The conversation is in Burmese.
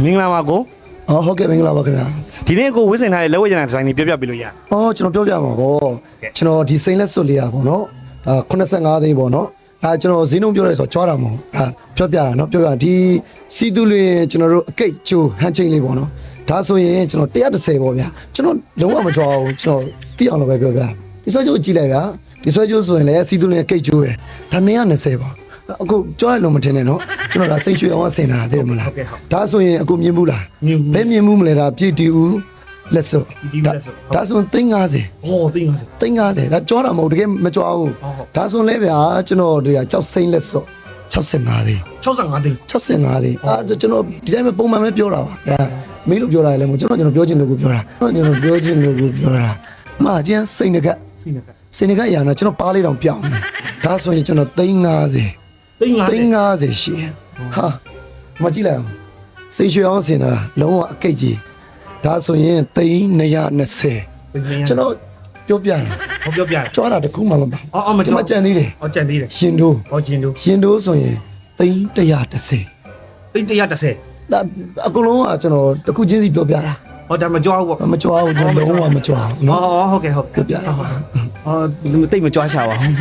မင်္ဂလာပါကို ဟုတ်ကဲ့မင်္ဂလာပါခင်ဗျာ ဒီနေ့ကိုဝစ်စင်ထားတဲ့လက်ဝဲကျန်တဲ့ဒီဇိုင်းလေးပြပြပေးလို့ရ ကျွန်တော်ပြောပြမှာပေါ့ကျွန်တော်ဒီစိန်လက်စွပ်လေးอ่ะပေါ့နော်85သိန်းပေါ့နော်ဒါကျွန်တော်ဈေးနှုန်းပြောရဲဆိုတော့ကြွားတာမဟုတ်ဒါပြောပြတာနော်ပြောပြဒီစီတူလင်းကျွန်တော်တို့အကိတ်ကျိုးဟန်ချင်းလေးပေါ့နော်ဒါဆိုရင်ကျွန်တော်130ပေါ့ဗျာကျွန်တော်လုံးဝမကြွားဘူးကျွန်တော်သိအောင်လို့ပဲပြောပြဒီဆွဲကျိုးကြည့်လိုက်ဗျာဒီဆွဲကျိုးဆိုရင်လည်းစီတူလင်းအကိတ်ကျိုးပဲဒါ220ပေါ့အခုကြွားရလို့မထင်နဲ့နော်ကျွန်တော်ဒါစိတ်ရွှေအောင်ဆင်တာသိတယ်မလားဒါဆိုရင်အခုမြင်ဘူးလားဘယ်မြင်မှုမလဲဒါပြည်တူလက်စောဒါဆို350 ဟော350 350ဒါကြွားတာမဟုတ်တကယ်မကြွားဘူးဒါဆိုလဲဗျာကျွန်တော်ဒီကြောက်စိမ့်လက်စော65သိန်း 65သိန်း 65သိန်းကျွန်တော်ဒီတိုင်းပဲပုံမှန်ပဲပြောတာပါဒါမင်းလို့ပြောတာလည်းမဟုတ်ကျွန်တော်ပြောချင်လို့ကိုပြောတာကျွန်တော်ပြောချင်လို့ကိုပြောတာမကျန်စိတ်ငကစိတ်ငကရနာကျွန်တော်ပါးလေးတောင်ပြောင်းတယ်ဒါဆိုရင်ကျွန်တော်350ရှိဟာမကြည့်လိုက်အောင်စိတ်ရွှေအောင်စင်တာလုံးဝအကိတ်ကြီးဒါဆိုရင်320ကျွန်တော်ပြောပြတယ် ဟောပြောပြတယ် ကြွားတာတခုမှမပါ အော်မ ဒီမှာကြံသေးတယ် ကြံသေးတယ် ရှင်တို့ ဟောရှင်တို့ ဆိုရင်310 330 ဒါအကုန်လုံးကကျွန်တော်တခုချင်းစီပြောပြတာ ဟောဒါမကြွားဘူးပေါ့ မကြွားဘူးကျွန်တော်လုံးဝမကြွားဘူး ဟောဟုတ်ကဲ့ဟုတ် ပြောပြတာပါ ဟောတိတ်မကြွားရှာပါဘူး